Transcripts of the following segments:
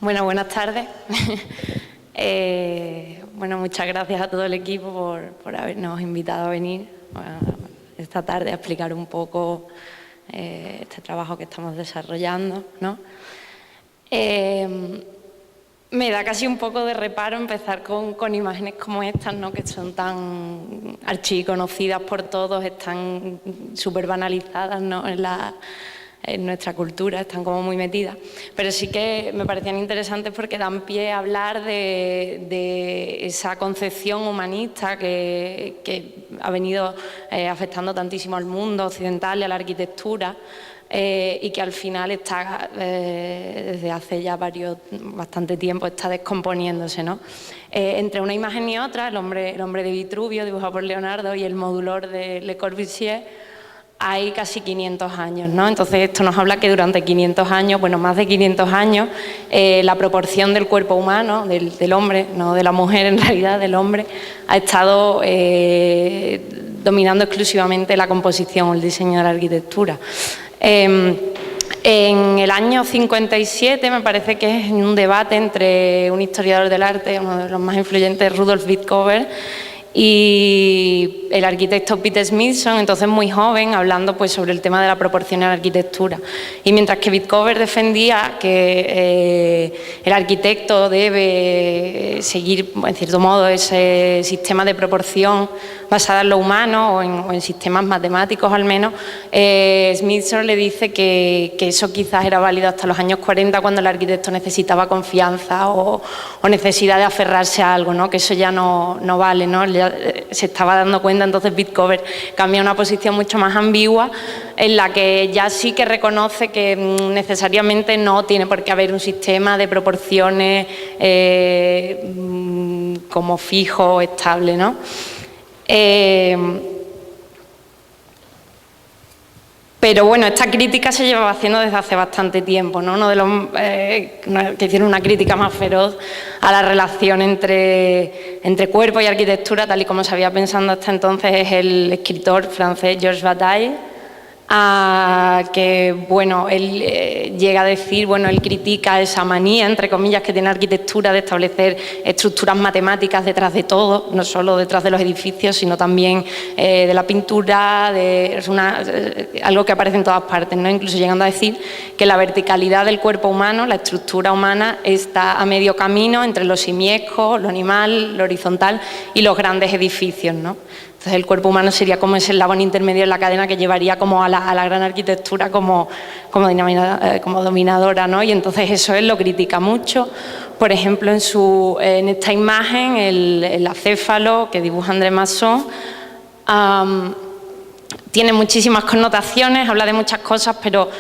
Bueno, buenas tardes. Bueno, muchas gracias a todo el equipo por habernos invitado a venir esta tarde a explicar un poco este trabajo que estamos desarrollando, ¿no? Me da casi un poco de reparo empezar con imágenes como estas, ¿no? Que son tan archiconocidas por todos, están súper banalizadas, ¿no? En nuestra cultura, están como muy metidas, pero sí que me parecían interesantes porque dan pie a hablar de esa concepción humanista que ha venido afectando tantísimo al mundo occidental y a la arquitectura, y que al final está, desde hace ya bastante tiempo, está descomponiéndose, ¿no? Entre una imagen y otra, el hombre de Vitruvio, dibujado por Leonardo, y el modulor de Le Corbusier, hay casi 500 años, ¿no? Entonces esto nos habla que durante 500 años, bueno, más de 500 años, la proporción del cuerpo humano, del hombre, no de la mujer en realidad, del hombre, ha estado dominando exclusivamente la composición, el diseño de la arquitectura. En el año 57, me parece que es un debate entre un historiador del arte, uno de los más influyentes, Rudolf Wittkower, y el arquitecto Peter Smithson, entonces muy joven, hablando pues sobre el tema de la proporción en la arquitectura. Y mientras que Wittkower defendía que el arquitecto debe seguir, en cierto modo, ese sistema de proporción basada en lo humano o en sistemas matemáticos al menos, Smithson le dice que eso quizás era válido hasta los años 40, cuando el arquitecto necesitaba confianza o necesidad de aferrarse a algo, ¿no? Que eso ya no vale, ¿no? Ya se estaba dando cuenta, entonces Wittkower cambia una posición mucho más ambigua, en la que ya sí que reconoce que necesariamente no tiene por qué haber un sistema de proporciones como fijo o estable, ¿no? Pero bueno, esta crítica se llevaba haciendo desde hace bastante tiempo, ¿no? Uno de los que hicieron una crítica más feroz a la relación entre cuerpo y arquitectura, tal y como se había pensado hasta entonces, es el escritor francés Georges Bataille, que, bueno, él llega a decir, bueno, él critica esa manía, entre comillas, que tiene la arquitectura de establecer estructuras matemáticas detrás de todo, no solo detrás de los edificios, sino también de la pintura, algo que aparece en todas partes, ¿no? Incluso llegando a decir que la verticalidad del cuerpo humano, la estructura humana, está a medio camino entre lo simiesco, lo animal, lo horizontal y los grandes edificios, ¿no? Entonces el cuerpo humano sería como ese eslabón intermedio en la cadena que llevaría como a la gran arquitectura como dominadora, ¿no? Y entonces eso él lo critica mucho. Por ejemplo, en esta imagen, el acéfalo que dibuja André Masson, tiene muchísimas connotaciones, habla de muchas cosas, pero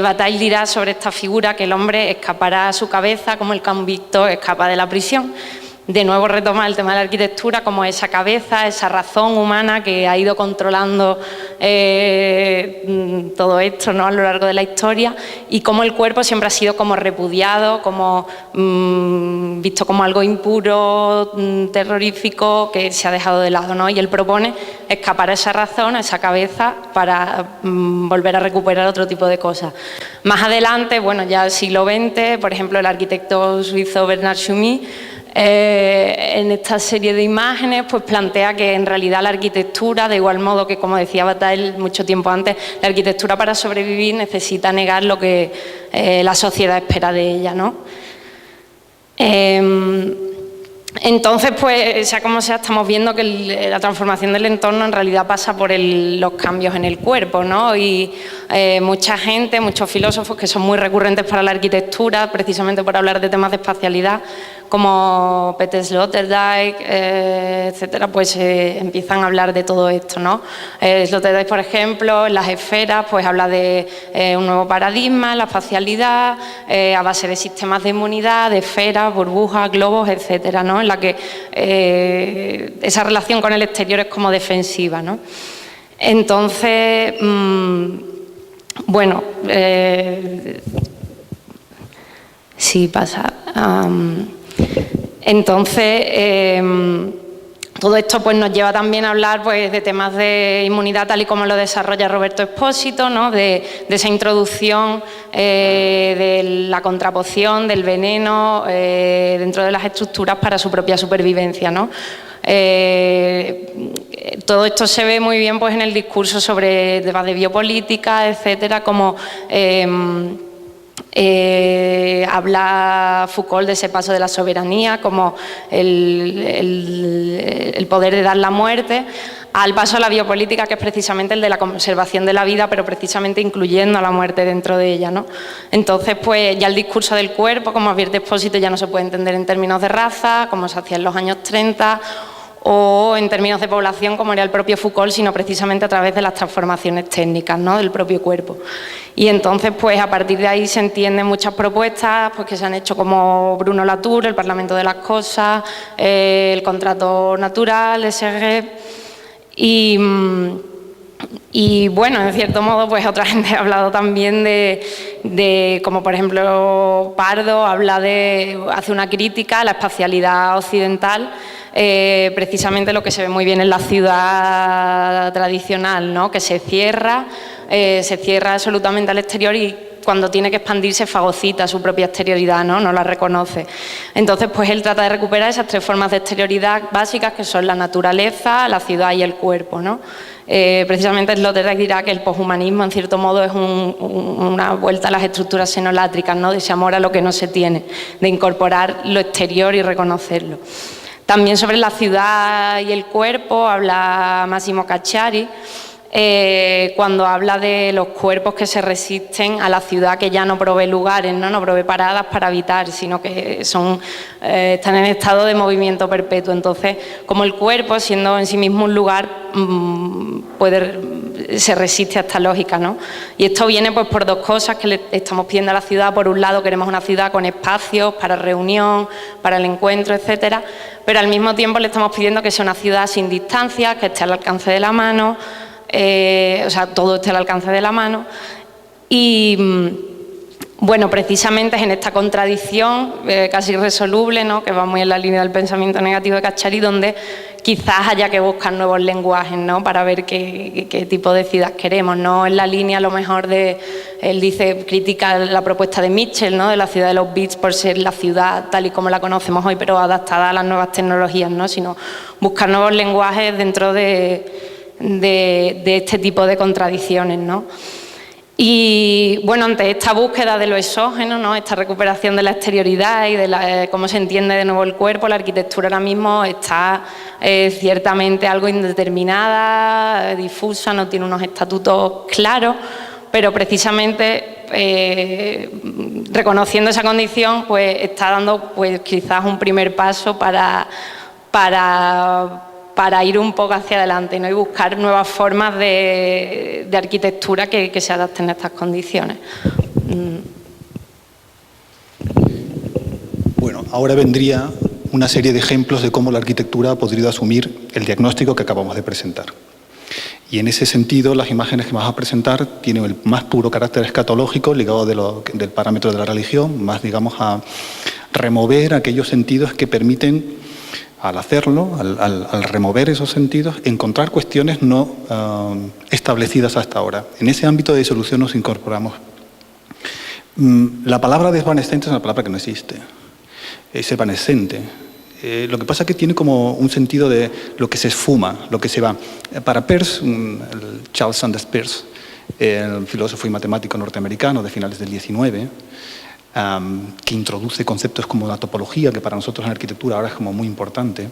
Bataille dirá sobre esta figura que el hombre escapará a su cabeza como el convicto escapa de la prisión. De nuevo retoma el tema de la arquitectura como esa cabeza, esa razón humana que ha ido controlando todo esto, ¿no? A lo largo de la historia, y cómo el cuerpo siempre ha sido como repudiado, como visto como algo impuro, terrorífico, que se ha dejado de lado, ¿no? Y él propone escapar a esa razón, a esa cabeza, para volver a recuperar otro tipo de cosas. Más adelante, bueno, ya el siglo XX, por ejemplo, el arquitecto suizo Bernard Tschumi, en esta serie de imágenes, pues plantea que en realidad la arquitectura, de igual modo que, como decía Bataille mucho tiempo antes, la arquitectura para sobrevivir necesita negar lo que la sociedad espera de ella, ¿no? Entonces, pues, sea como sea, estamos viendo que la transformación del entorno en realidad pasa por los cambios en el cuerpo, ¿no? Y mucha gente, muchos filósofos que son muy recurrentes para la arquitectura, precisamente por hablar de temas de espacialidad, como Peter Sloterdijk, etcétera, pues empiezan a hablar de todo esto, ¿no? Sloterdijk, por ejemplo, en las esferas, pues habla de un nuevo paradigma, la espacialidad, a base de sistemas de inmunidad, de esferas, burbujas, globos, etcétera, ¿no? En la que esa relación con el exterior es como defensiva, ¿no? Entonces, bueno, sí pasa. Entonces, Todo esto pues, nos lleva también a hablar pues, de temas de inmunidad tal y como lo desarrolla Roberto Expósito, ¿no? de esa introducción de la contrapoción, del veneno dentro de las estructuras para su propia supervivencia, ¿no? Todo esto se ve muy bien pues, en el discurso sobre temas de biopolítica, etcétera, como habla Foucault de ese paso de la soberanía como el poder de dar la muerte, al paso a la biopolítica, que es precisamente el de la conservación de la vida, pero precisamente incluyendo a la muerte dentro de ella, ¿no? Entonces, pues ya el discurso del cuerpo, como advierte Expósito, ya no se puede entender en términos de raza, como se hacía en los años 30, o en términos de población, como era el propio Foucault, sino precisamente a través de las transformaciones técnicas, ¿no? del propio cuerpo. Y entonces, pues a partir de ahí se entienden muchas propuestas pues, que se han hecho como Bruno Latour, el Parlamento de las Cosas, el Contrato Natural, SG, y bueno, en cierto modo, pues otra gente ha hablado también de como por ejemplo Pardo hace una crítica a la espacialidad occidental, precisamente lo que se ve muy bien en la ciudad tradicional, ¿no? Que se cierra absolutamente al exterior y cuando tiene que expandirse fagocita su propia exterioridad, ¿no? No la reconoce. Entonces, pues él trata de recuperar esas tres formas de exterioridad básicas que son la naturaleza, la ciudad y el cuerpo, ¿no? Precisamente Sloterdijk dirá que el poshumanismo, en cierto modo, es una vuelta a las estructuras xenolátricas, ¿no? De ese amor a lo que no se tiene, de incorporar lo exterior y reconocerlo. También sobre la ciudad y el cuerpo habla Massimo Cacciari, cuando habla de los cuerpos que se resisten a la ciudad que ya no provee lugares, no provee paradas para habitar, sino que están en estado de movimiento perpetuo. Entonces, como el cuerpo, siendo en sí mismo un lugar, se resiste a esta lógica, ¿no? Y esto viene pues, por dos cosas que le estamos pidiendo a la ciudad. Por un lado, queremos una ciudad con espacios para reunión, para el encuentro, etcétera, pero al mismo tiempo le estamos pidiendo que sea una ciudad sin distancias, que esté al alcance de la mano, o sea, todo esté al alcance de la mano. Y bueno, precisamente es en esta contradicción casi irresoluble, ¿no? Que va muy en la línea del pensamiento negativo de Cacciari, donde quizás haya que buscar nuevos lenguajes, ¿no? Para ver qué tipo de ciudad queremos, ¿no? En la línea a lo mejor él critica la propuesta de Mitchell, ¿no? De la ciudad de los bits por ser la ciudad tal y como la conocemos hoy, pero adaptada a las nuevas tecnologías, ¿no? Sino buscar nuevos lenguajes dentro de este tipo de contradicciones, ¿no? Y bueno, ante esta búsqueda de lo exógeno, ¿no? Esta recuperación de la exterioridad y de cómo se entiende de nuevo el cuerpo, la arquitectura ahora mismo está ciertamente algo indeterminada, difusa, no tiene unos estatutos claros, pero precisamente reconociendo esa condición, pues está dando pues quizás un primer paso para ir un poco hacia adelante, ¿no? Y buscar nuevas formas de arquitectura que se adapten a estas condiciones. Bueno, ahora vendría una serie de ejemplos de cómo la arquitectura ha podido asumir el diagnóstico que acabamos de presentar. Y en ese sentido, las imágenes que vamos a presentar tienen el más puro carácter escatológico, ligado del parámetro de la religión, más, digamos, a remover aquellos sentidos que permiten, al hacerlo, al remover esos sentidos, encontrar cuestiones no establecidas hasta ahora. En ese ámbito de disolución nos incorporamos. La palabra desvanecente es una palabra que no existe. Es evanescente. Lo que pasa es que tiene como un sentido de lo que se esfuma, lo que se va. Para Peirce, Charles Sanders Peirce, el filósofo y matemático norteamericano de finales del XIX, que introduce conceptos como la topología, que para nosotros en arquitectura ahora es como muy importante,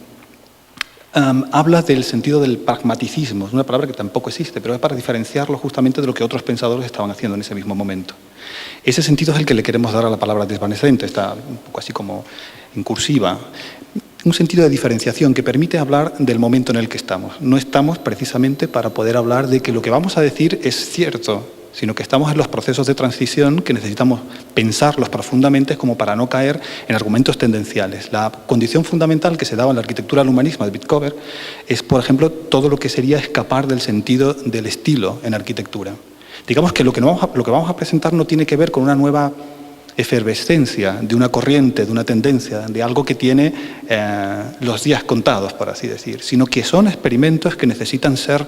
habla del sentido del pragmaticismo. Es una palabra que tampoco existe, pero es para diferenciarlo justamente de lo que otros pensadores estaban haciendo en ese mismo momento. Ese sentido es el que le queremos dar a la palabra desvanecente, está un poco así como en cursiva. Un sentido de diferenciación que permite hablar del momento en el que estamos. No estamos precisamente para poder hablar de que lo que vamos a decir es cierto, sino que estamos en los procesos de transición que necesitamos pensarlos profundamente como para no caer en argumentos tendenciales. La condición fundamental que se daba en la arquitectura del humanismo de Bitcover es, por ejemplo, todo lo que sería escapar del sentido del estilo en arquitectura. Digamos que lo que vamos a presentar no tiene que ver con una nueva efervescencia de una corriente, de una tendencia, de algo que tiene los días contados, por así decir, sino que son experimentos que necesitan ser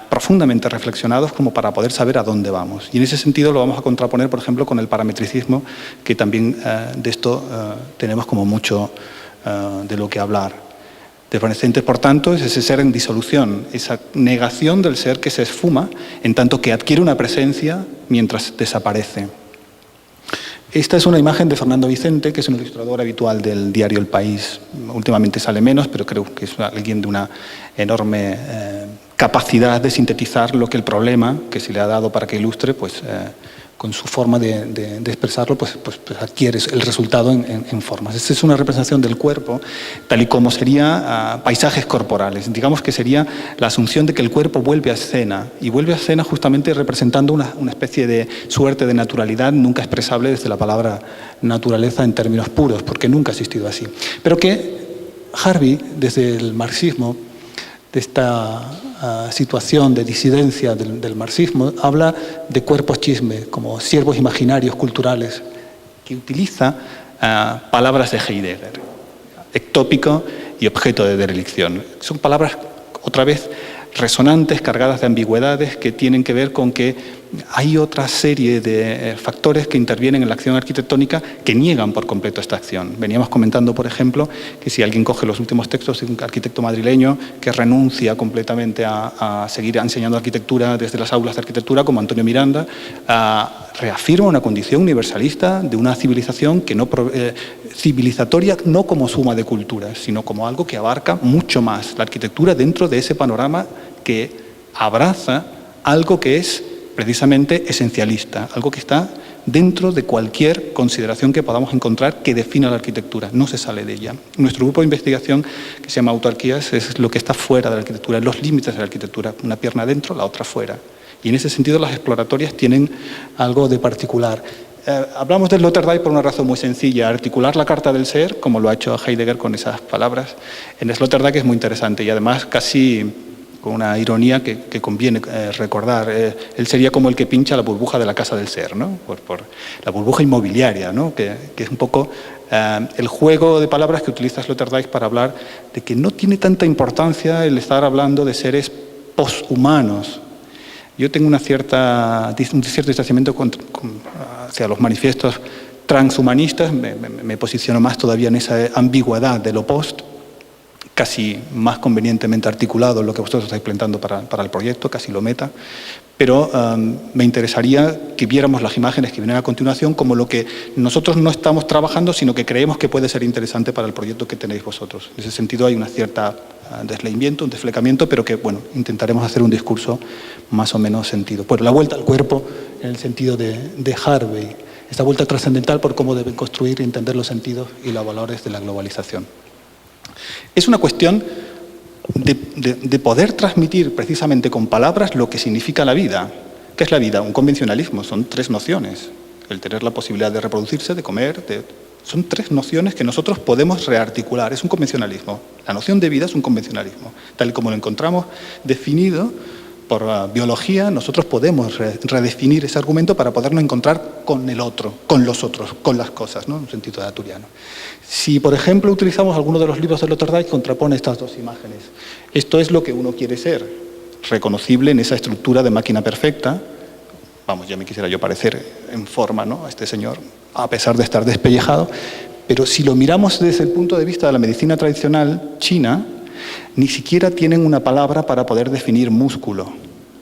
profundamente reflexionados como para poder saber a dónde vamos. Y en ese sentido lo vamos a contraponer, por ejemplo, con el parametricismo, que también de esto tenemos como mucho de lo que hablar. Desvanecente, por tanto, es ese ser en disolución, esa negación del ser que se esfuma en tanto que adquiere una presencia mientras desaparece. Esta es una imagen de Fernando Vicente, que es un ilustrador habitual del diario El País. Últimamente sale menos, pero creo que es alguien de una enorme capacidad de sintetizar lo que el problema que se le ha dado para que ilustre, pues con su forma de expresarlo, pues adquiere el resultado en formas. Esta es una representación del cuerpo, tal y como sería paisajes corporales. Digamos que sería la asunción de que el cuerpo vuelve a escena, y vuelve a escena justamente representando una especie de suerte de naturalidad nunca expresable desde la palabra naturaleza en términos puros, porque nunca ha existido así. Pero que Harvey, desde el marxismo, de esta situación de disidencia del marxismo, habla de cuerpos chisme, como siervos imaginarios culturales, que utiliza palabras de Heidegger, ectópico y objeto de derelicción. Son palabras, otra vez, resonantes, cargadas de ambigüedades, que tienen que ver con que hay otra serie de factores que intervienen en la acción arquitectónica que niegan por completo esta acción. Veníamos comentando, por ejemplo, que si alguien coge los últimos textos de un arquitecto madrileño que renuncia completamente a seguir enseñando arquitectura desde las aulas de arquitectura, como Antonio Miranda, reafirma una condición universalista de una civilización que no civilizatoria no como suma de culturas, sino como algo que abarca mucho más la arquitectura dentro de ese panorama que abraza algo que es precisamente esencialista, algo que está dentro de cualquier consideración que podamos encontrar que defina la arquitectura, no se sale de ella. Nuestro grupo de investigación, que se llama Autarquías, es lo que está fuera de la arquitectura, los límites de la arquitectura, una pierna dentro, la otra fuera. Y en ese sentido las exploratorias tienen algo de particular. Hablamos del Sloterdijk por una razón muy sencilla. Articular la carta del ser, como lo ha hecho Heidegger con esas palabras, en Sloterdijk es muy interesante y además casi con una ironía que conviene recordar. Él sería como el que pincha la burbuja de la casa del ser, ¿no? Por la burbuja inmobiliaria, ¿no? que es un poco el juego de palabras que utiliza Sloterdijk para hablar de que no tiene tanta importancia el estar hablando de seres poshumanos. Yo tengo un cierto distanciamiento hacia los manifiestos transhumanistas, me posiciono más todavía en esa ambigüedad de lo post, casi más convenientemente articulado en lo que vosotros estáis planteando para el proyecto, casi lo meta, pero me interesaría que viéramos las imágenes que vienen a continuación como lo que nosotros no estamos trabajando, sino que creemos que puede ser interesante para el proyecto que tenéis vosotros. En ese sentido hay una cierta desleimiento, un desflecamiento, pero que, bueno, intentaremos hacer un discurso más o menos sentido. Pues la vuelta al cuerpo en el sentido de Harvey, esta vuelta trascendental por cómo deben construir y entender los sentidos y los valores de la globalización. Es una cuestión de poder transmitir precisamente con palabras lo que significa la vida. ¿Qué es la vida? Un convencionalismo, son tres nociones. El tener la posibilidad de reproducirse, de comer, son tres nociones que nosotros podemos rearticular. Es un convencionalismo. La noción de vida es un convencionalismo. Tal y como lo encontramos definido por biología, nosotros podemos redefinir ese argumento para podernos encontrar con el otro, con los otros, con las cosas, ¿no? En un sentido arturiano. Si, por ejemplo, utilizamos alguno de los libros de Sloterdijk, contrapone estas dos imágenes. Esto es lo que uno quiere ser, reconocible en esa estructura de máquina perfecta. Vamos, ya me quisiera yo parecer en forma, ¿no?, a este señor, a pesar de estar despellejado. Pero si lo miramos desde el punto de vista de la medicina tradicional china, ni siquiera tienen una palabra para poder definir músculo,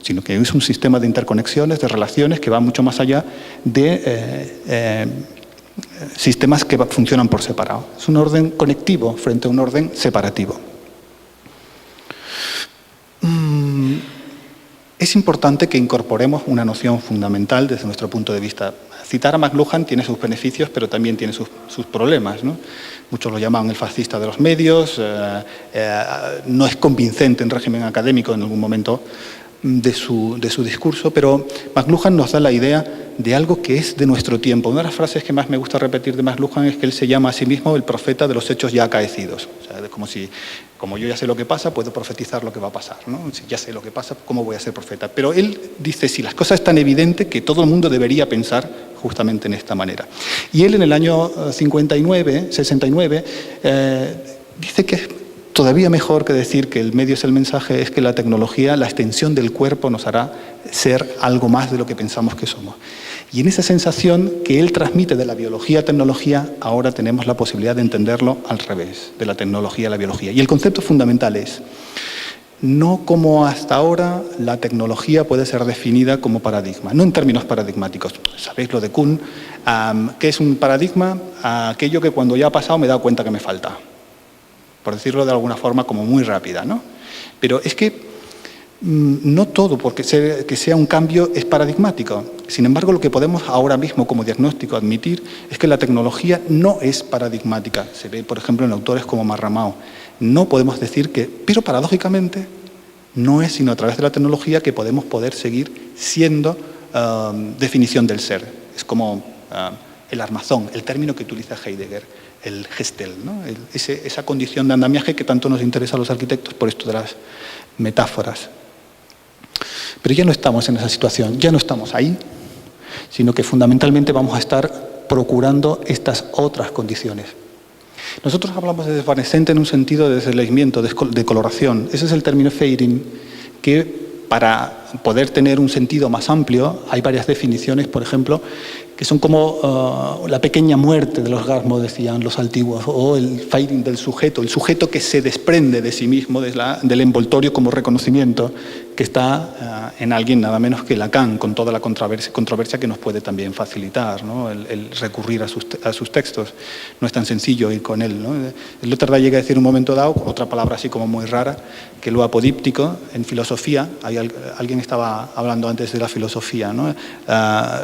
sino que es un sistema de interconexiones, de relaciones que va mucho más allá de sistemas que funcionan por separado. Es un orden conectivo frente a un orden separativo. Es importante que incorporemos una noción fundamental desde nuestro punto de vista. Citar a McLuhan tiene sus beneficios, pero también tiene sus problemas, ¿no? Muchos lo llaman el fascista de los medios, no es convincente en régimen académico en algún momento de su discurso, pero McLuhan nos da la idea de algo que es de nuestro tiempo. Una de las frases que más me gusta repetir de McLuhan es que él se llama a sí mismo el profeta de los hechos ya acaecidos. O sea, como yo ya sé lo que pasa, puedo profetizar lo que va a pasar, ¿no? Si ya sé lo que pasa, ¿cómo voy a ser profeta? Pero él dice, si las cosas es tan evidente que todo el mundo debería pensar justamente en esta manera. Y él en el año 69, dice que es todavía mejor que decir que el medio es el mensaje, es que la tecnología, la extensión del cuerpo nos hará ser algo más de lo que pensamos que somos. Y en esa sensación que él transmite de la biología a tecnología, ahora tenemos la posibilidad de entenderlo al revés, de la tecnología a la biología. Y el concepto fundamental es, no como hasta ahora la tecnología puede ser definida como paradigma, no en términos paradigmáticos. Sabéis lo de Kuhn, ¿qué es un paradigma? Aquello que cuando ya ha pasado me he dado cuenta que me falta, por decirlo de alguna forma como muy rápida, ¿no? Pero es que no todo porque sea un cambio es paradigmático. Sin embargo, lo que podemos ahora mismo como diagnóstico admitir es que la tecnología no es paradigmática. Se ve, por ejemplo, en autores como Marramao. No podemos decir que, pero paradójicamente, no es sino a través de la tecnología que podemos seguir siendo definición del ser. Es como el armazón, el término que utiliza Heidegger, el Gestel, ¿no? Esa condición de andamiaje que tanto nos interesa a los arquitectos por esto de las metáforas. Pero ya no estamos en esa situación, ya no estamos ahí, sino que fundamentalmente vamos a estar procurando estas otras condiciones. Nosotros hablamos de desvanecente en un sentido de desleimiento, de coloración. Ese es el término fading, que para poder tener un sentido más amplio hay varias definiciones, por ejemplo, que son como la pequeña muerte del orgasmo, decían los antiguos, o el fading del sujeto, el sujeto que se desprende de sí mismo, del envoltorio como reconocimiento, que está en alguien nada menos que Lacan, con toda la controversia que nos puede también facilitar, ¿no? el recurrir a sus textos. No es tan sencillo ir con él, ¿no? El Sloterdijk llega a decir un momento dado, otra palabra así como muy rara, que lo apodíptico en filosofía, alguien estaba hablando antes de la filosofía, ¿no?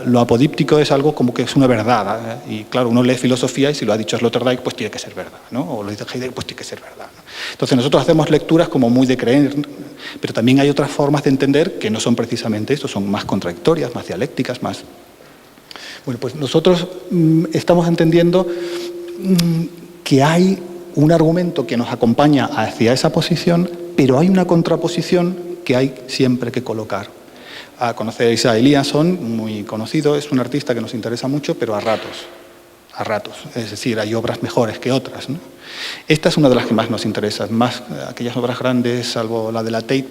Lo apodíptico es algo como que es una verdad, y claro, uno lee filosofía y si lo ha dicho Sloterdijk, pues tiene que ser verdad, ¿no? O lo dice Heidegger, pues tiene que ser verdad, ¿no? Entonces nosotros hacemos lecturas como muy de creer, pero también hay otras formas de entender que no son precisamente esto, son más contradictorias, más dialécticas, más... Bueno, pues nosotros estamos entendiendo que hay un argumento que nos acompaña hacia esa posición, pero hay una contraposición que hay siempre que colocar. Conocéis a Eliasson, muy conocido, es un artista que nos interesa mucho, pero a ratos, es decir, hay obras mejores que otras, ¿no? Esta es una de las que más nos interesa, más aquellas obras grandes, salvo la de la Tate,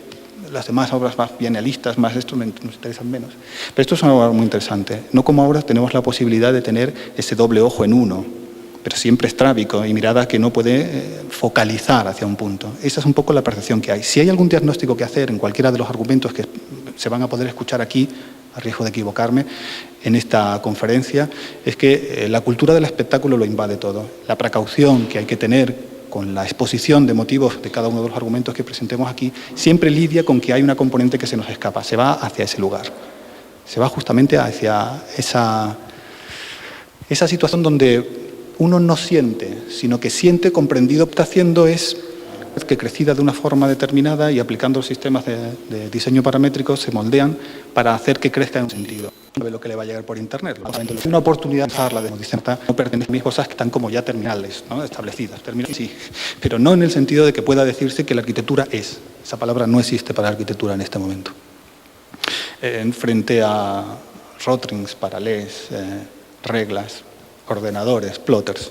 las demás obras más bienalistas, más esto nos interesan menos. Pero esto es una obra muy interesante. No como ahora tenemos la posibilidad de tener ese doble ojo en uno, pero siempre estrábico y mirada que no puede focalizar hacia un punto. Esa es un poco la percepción que hay. Si hay algún diagnóstico que hacer en cualquiera de los argumentos que se van a poder escuchar aquí, a riesgo de equivocarme, en esta conferencia, es que la cultura del espectáculo lo invade todo. La precaución que hay que tener con la exposición de motivos de cada uno de los argumentos que presentemos aquí, siempre lidia con que hay una componente que se nos escapa, se va hacia ese lugar, se va justamente hacia esa situación donde uno no siente, sino que siente comprendido, está haciendo es que crecida de una forma determinada y aplicando los sistemas de diseño paramétrico se moldean para hacer que crezca en un sentido. No ve lo que le va a llegar por internet. Una oportunidad de usarla, de disertar, no pertenece a mis cosas que están como ya terminales, ¿no? Establecidas. Sí, pero no en el sentido de que pueda decirse que la arquitectura es. Esa palabra no existe para la arquitectura en este momento. Frente a Rotrings, paralés, reglas, ordenadores, plotters.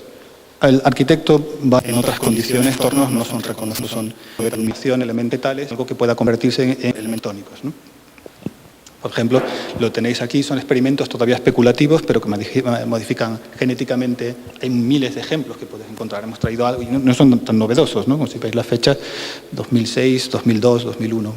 El arquitecto va en otras condiciones, entornos no son reconocidos, son determinación, elementos tales, algo que pueda convertirse en elementos tónicos, ¿no? Por ejemplo, lo tenéis aquí, son experimentos todavía especulativos, pero que modifican genéticamente. Hay miles de ejemplos que podéis encontrar. Hemos traído algo y no son tan novedosos, ¿no? Como si veis las fechas, 2006, 2002, 2001.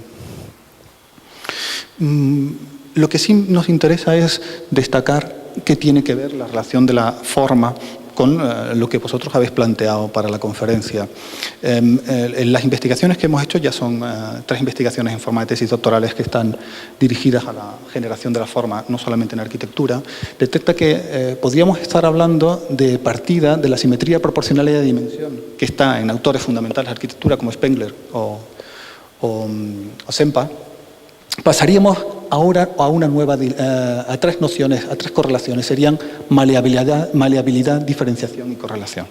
Lo que sí nos interesa es destacar qué tiene que ver la relación de la forma con lo que vosotros habéis planteado para la conferencia. Las investigaciones que hemos hecho ya son 3 investigaciones en forma de tesis doctorales que están dirigidas a la generación de la forma, no solamente en arquitectura. Detecta que podríamos estar hablando de partida de la simetría, proporcionalidad de dimensión, que está en autores fundamentales de arquitectura como Spengler o Sempa. Pasaríamos ahora a una nueva, a 3 nociones, a 3 correlaciones. Serían maleabilidad, diferenciación y correlación.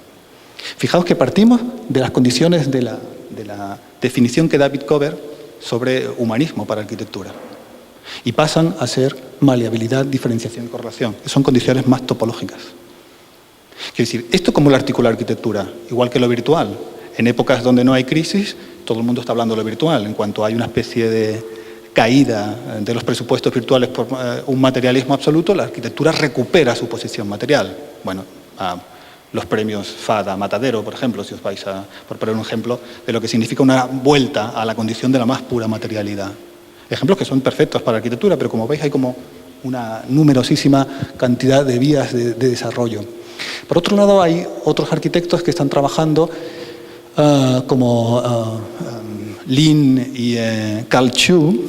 Fijaos que partimos de las condiciones de la definición que da Bitcover sobre humanismo para arquitectura. y pasan a ser maleabilidad, diferenciación y correlación, que son condiciones más topológicas. Quiero decir, esto como la articula arquitectura, igual que lo virtual. En épocas donde no hay crisis, todo el mundo está hablando de lo virtual. En cuanto hay una especie de caída de los presupuestos virtuales por un materialismo absoluto, la arquitectura recupera su posición material. Bueno, los premios Fada Matadero, por ejemplo, si os vais por poner un ejemplo de lo que significa una vuelta a la condición de la más pura materialidad. Ejemplos que son perfectos para la arquitectura, pero como veis hay como una numerosísima cantidad de vías de desarrollo. Por otro lado, hay otros arquitectos que están trabajando como Lin y Carl Chu,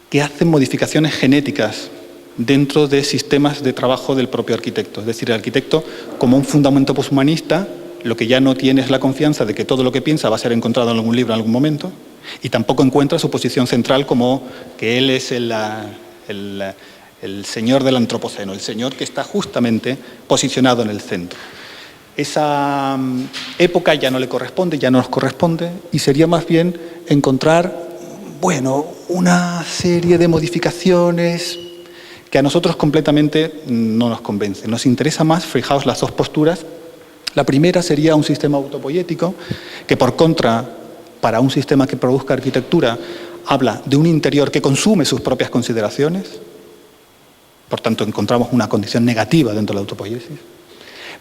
que hacen modificaciones genéticas dentro de sistemas de trabajo del propio arquitecto. Es decir, el arquitecto, como un fundamento poshumanista, lo que ya no tiene es la confianza de que todo lo que piensa va a ser encontrado en algún libro en algún momento, y tampoco encuentra su posición central como que él es el señor del antropoceno, el señor que está justamente posicionado en el centro. Esa época ya no le corresponde, ya no nos corresponde, y sería más bien encontrar, bueno, una serie de modificaciones que a nosotros completamente no nos convencen. Nos interesa más, fijaos las dos posturas. La primera sería un sistema autopoético que, por contra, para un sistema que produzca arquitectura, habla de un interior que consume sus propias consideraciones. Por tanto, encontramos una condición negativa dentro de la autopoiesis.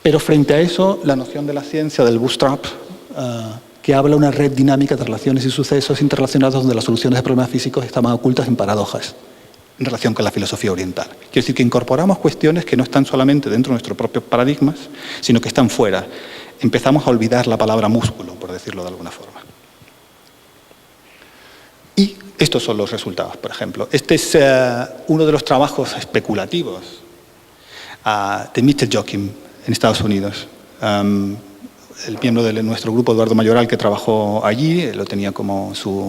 Pero frente a eso, la noción de la ciencia del bootstrap, que habla de una red dinámica de relaciones y sucesos interrelacionados donde las soluciones de problemas físicos estaban ocultas en paradojas, en relación con la filosofía oriental. Quiere decir que incorporamos cuestiones que no están solamente dentro de nuestros propios paradigmas, sino que están fuera. Empezamos a olvidar la palabra músculo, por decirlo de alguna forma. Y estos son los resultados, por ejemplo. Este es uno de los trabajos especulativos de Mr. Joachim en Estados Unidos. El miembro de nuestro grupo, Eduardo Mayoral, que trabajó allí, lo tenía como su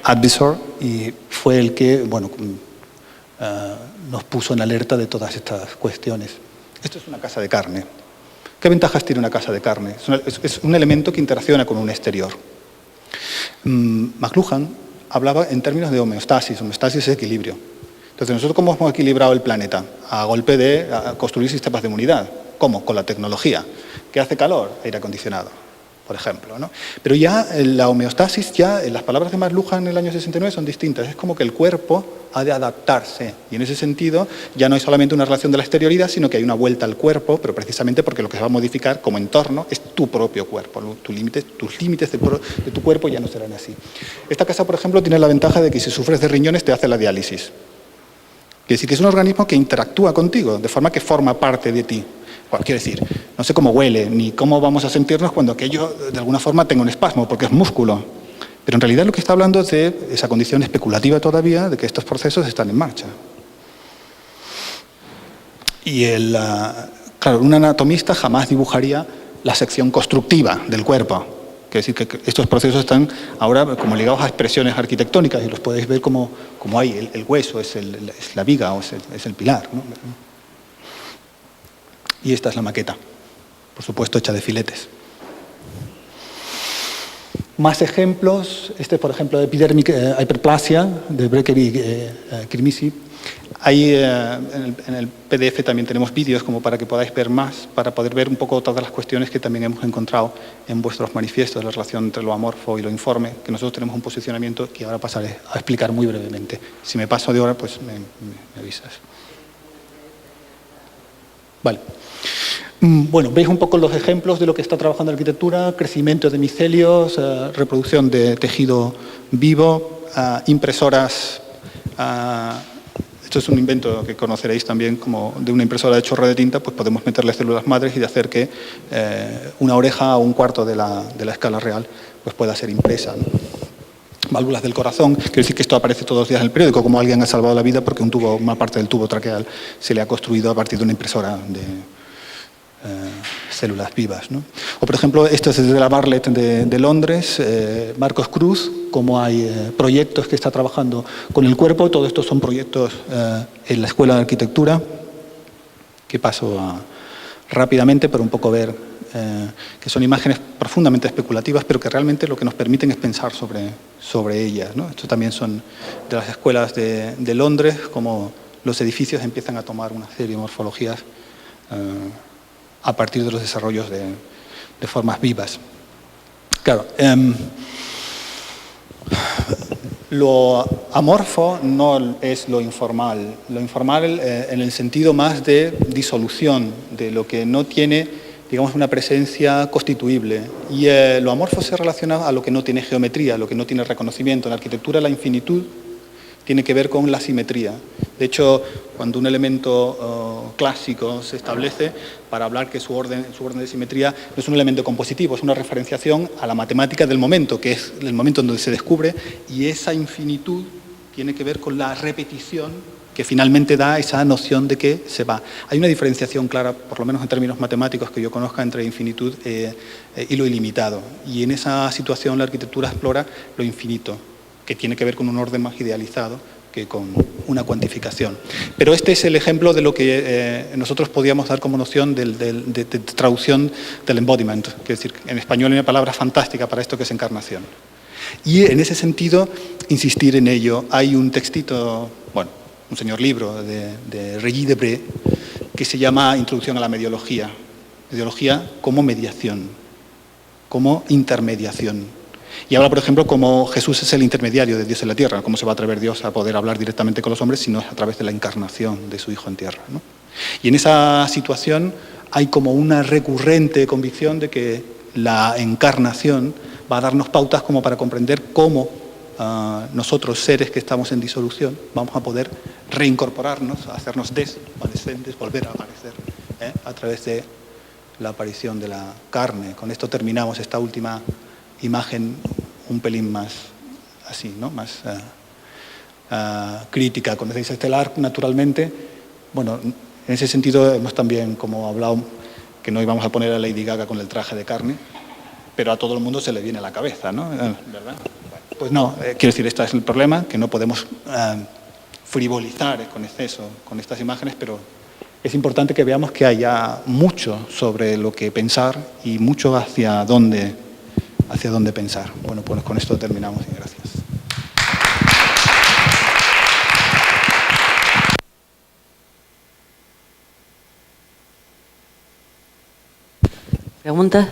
advisor y fue el que, bueno, nos puso en alerta de todas estas cuestiones. Esto es una casa de carne. ¿Qué ventajas tiene una casa de carne? Es un elemento que interacciona con un exterior. McLuhan hablaba en términos de homeostasis. Homeostasis es equilibrio. Entonces, ¿nosotros cómo hemos equilibrado el planeta? A golpe de construir sistemas de inmunidad. ¿Cómo? Con la tecnología. ¿Qué hace calor? Aire acondicionado, por ejemplo, ¿no? Pero ya la homeostasis, ya las palabras de McLuhan en el año 69 son distintas. Es como que el cuerpo ha de adaptarse. Y en ese sentido ya no hay solamente una relación de la exterioridad, sino que hay una vuelta al cuerpo, pero precisamente porque lo que se va a modificar como entorno es tu propio cuerpo. Tus límites de tu cuerpo ya no serán así. Esta casa, por ejemplo, tiene la ventaja de que si sufres de riñones te hace la diálisis. Quiere decir que es un organismo que interactúa contigo, de forma que forma parte de ti. Bueno, quiero decir, no sé cómo huele, ni cómo vamos a sentirnos cuando aquello de alguna forma tenga un espasmo, porque es músculo. Pero en realidad lo que está hablando es de esa condición especulativa todavía, de que estos procesos están en marcha. Y claro, un anatomista jamás dibujaría la sección constructiva del cuerpo. Quiere decir que estos procesos están ahora como ligados a expresiones arquitectónicas y los podéis ver como hay el hueso, es la viga o es el pilar, ¿no? Y esta es la maqueta, por supuesto hecha de filetes. Más ejemplos, este por ejemplo de epidermic hyperplasia de Breker y Kirmisi. Ahí en el PDF también tenemos vídeos como para que podáis ver más, para poder ver un poco todas las cuestiones que también hemos encontrado en vuestros manifiestos, la relación entre lo amorfo y lo informe, que nosotros tenemos un posicionamiento que ahora pasaré a explicar muy brevemente. Si me paso de hora, pues me avisas. Vale. Bueno, veis un poco los ejemplos de lo que está trabajando la arquitectura: crecimiento de micelios, reproducción de tejido vivo, impresoras. Esto es un invento que conoceréis también como de una impresora de chorro de tinta, pues podemos meterle células madres y de hacer que una oreja o un cuarto de la escala real pues pueda ser impresa, ¿no? Válvulas del corazón, quiero decir que esto aparece todos los días en el periódico, como alguien ha salvado la vida porque una parte del tubo traqueal se le ha construido a partir de una impresora de células vivas, ¿no? O por ejemplo, esto es desde la Bartlett de Londres, Marcos Cruz, como hay proyectos que está trabajando con el cuerpo. Todos estos son proyectos en la Escuela de Arquitectura, que paso rápidamente para un poco ver que son imágenes profundamente especulativas, pero que realmente lo que nos permiten es pensar sobre ellas, ¿no? Esto también son de las escuelas de Londres, como los edificios empiezan a tomar una serie de morfologías a partir de los desarrollos de formas vivas. Claro, lo amorfo no es lo informal. Lo informal en el sentido más de disolución, de lo que no tiene, digamos, una presencia constituible. Y lo amorfo se relaciona a lo que no tiene geometría, a lo que no tiene reconocimiento. En la arquitectura la infinitud tiene que ver con la simetría. De hecho, cuando un elemento clásico se establece, para hablar que su orden de simetría no es un elemento compositivo, es una referenciación a la matemática del momento, que es el momento en donde se descubre, y esa infinitud tiene que ver con la repetición que finalmente da esa noción de que se va. Hay una diferenciación clara, por lo menos en términos matemáticos que yo conozca, entre infinitud y lo ilimitado. Y en esa situación la arquitectura explora lo infinito, que tiene que ver con un orden más idealizado que con una cuantificación. Pero este es el ejemplo de lo que nosotros podíamos dar como noción de traducción del embodiment, que es decir, en español hay una palabra fantástica para esto que es encarnación. Y en ese sentido, insistir en ello. Hay un textito, bueno, un señor libro de Regis Debray, que se llama Introducción a la Mediología. Mediología como mediación, como intermediación. Y habla, por ejemplo, cómo Jesús es el intermediario de Dios en la tierra, cómo se va a atrever Dios a poder hablar directamente con los hombres si no es a través de la encarnación de su Hijo en tierra, ¿no? Y en esa situación hay como una recurrente convicción de que la encarnación va a darnos pautas como para comprender cómo nosotros, seres que estamos en disolución, vamos a poder reincorporarnos, hacernos desvanecentes, volver a aparecer, a través de la aparición de la carne. Con esto terminamos esta última imagen un pelín más así, ¿no? Más crítica. Conocéis estelar, naturalmente. Bueno, en ese sentido hemos también como hablado que no íbamos a poner a Lady Gaga con el traje de carne, pero a todo el mundo se le viene a la cabeza, ¿no? ¿Verdad? Pues no, quiero decir, este es el problema, que no podemos frivolizar con exceso con estas imágenes, pero es importante que veamos que haya mucho sobre lo que pensar y mucho hacia dónde pensar. Bueno, pues con esto terminamos y gracias. ¿Preguntas?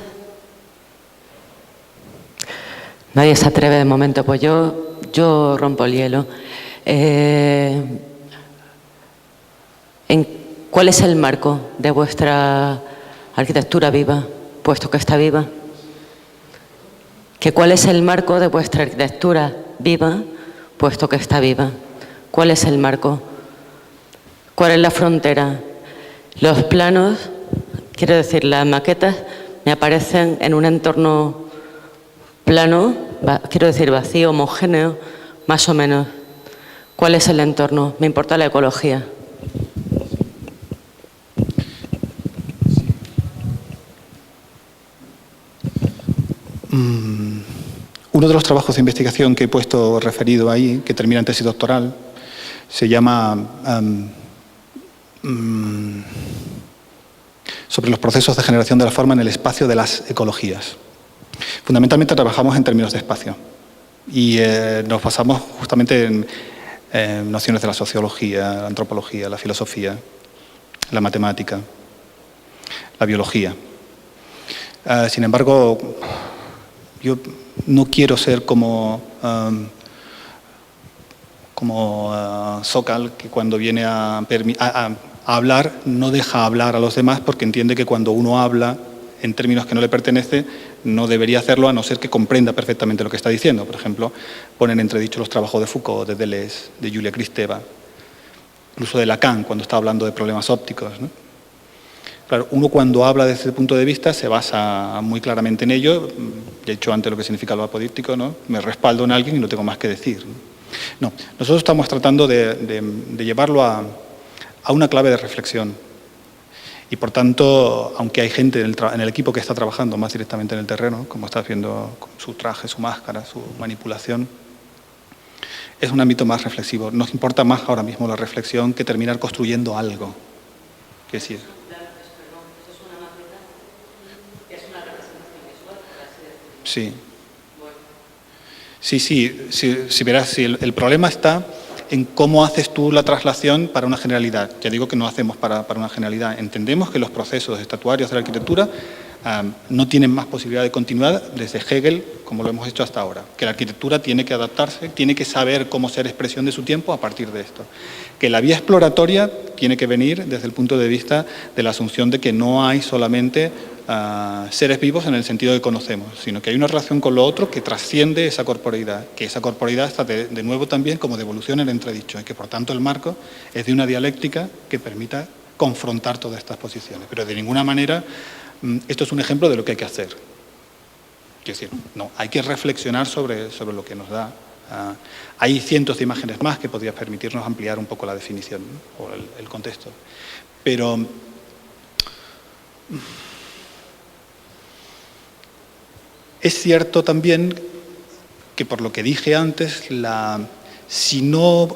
Nadie se atreve de momento, pues yo rompo el hielo. ¿Cuál es el marco de vuestra arquitectura viva, puesto que está viva? ¿Cuál es el marco de vuestra arquitectura viva, puesto que está viva? ¿Cuál es el marco? ¿Cuál es la frontera? Los planos, quiero decir, las maquetas, me aparecen en un entorno plano, quiero decir vacío, homogéneo, más o menos. ¿Cuál es el entorno? Me importa la ecología. Uno de los trabajos de investigación que he puesto referido ahí, que termina en tesis doctoral, se llama sobre los procesos de generación de la forma en el espacio de las ecologías. Fundamentalmente trabajamos en términos de espacio y nos basamos justamente en nociones de la sociología, la antropología, la filosofía, la matemática, la biología. Sin embargo, yo no quiero ser como Sokal, que cuando viene a hablar no deja hablar a los demás porque entiende que cuando uno habla en términos que no le pertenece no debería hacerlo a no ser que comprenda perfectamente lo que está diciendo. Por ejemplo, ponen entredicho los trabajos de Foucault, de Deleuze, de Julia Kristeva, incluso de Lacan cuando está hablando de problemas ópticos, ¿no? Claro, uno cuando habla desde ese punto de vista se basa muy claramente en ello. Ya he dicho antes lo que significa lo apodíptico, ¿no? Me respaldo en alguien y no tengo más que decir. No, nosotros estamos tratando de llevarlo a una clave de reflexión. Y por tanto, aunque hay gente en el equipo que está trabajando más directamente en el terreno, como estás viendo con su traje, su máscara, su manipulación, es un ámbito más reflexivo. Nos importa más ahora mismo la reflexión que terminar construyendo algo. ¿Qué decir? Sí. Sí, verás, si el problema está en cómo haces tú la traslación para una generalidad. Ya digo que no hacemos para una generalidad. Entendemos que los procesos estatuarios de la arquitectura no tienen más posibilidad de continuidad desde Hegel, como lo hemos hecho hasta ahora. Que la arquitectura tiene que adaptarse, tiene que saber cómo ser expresión de su tiempo a partir de esto. Que la vía exploratoria tiene que venir desde el punto de vista de la asunción de que no hay solamente seres vivos en el sentido que conocemos, sino que hay una relación con lo otro que trasciende esa corporeidad, que esa corporeidad está de nuevo también como devolución en el entredicho, y que por tanto el marco es de una dialéctica que permita confrontar todas estas posiciones. Pero de ninguna manera esto es un ejemplo de lo que hay que hacer. Quiero decir, no, hay que reflexionar sobre lo que nos da. Hay cientos de imágenes más que podrían permitirnos ampliar un poco la definición, ¿no? O el contexto. Pero es cierto también que, por lo que dije antes, si no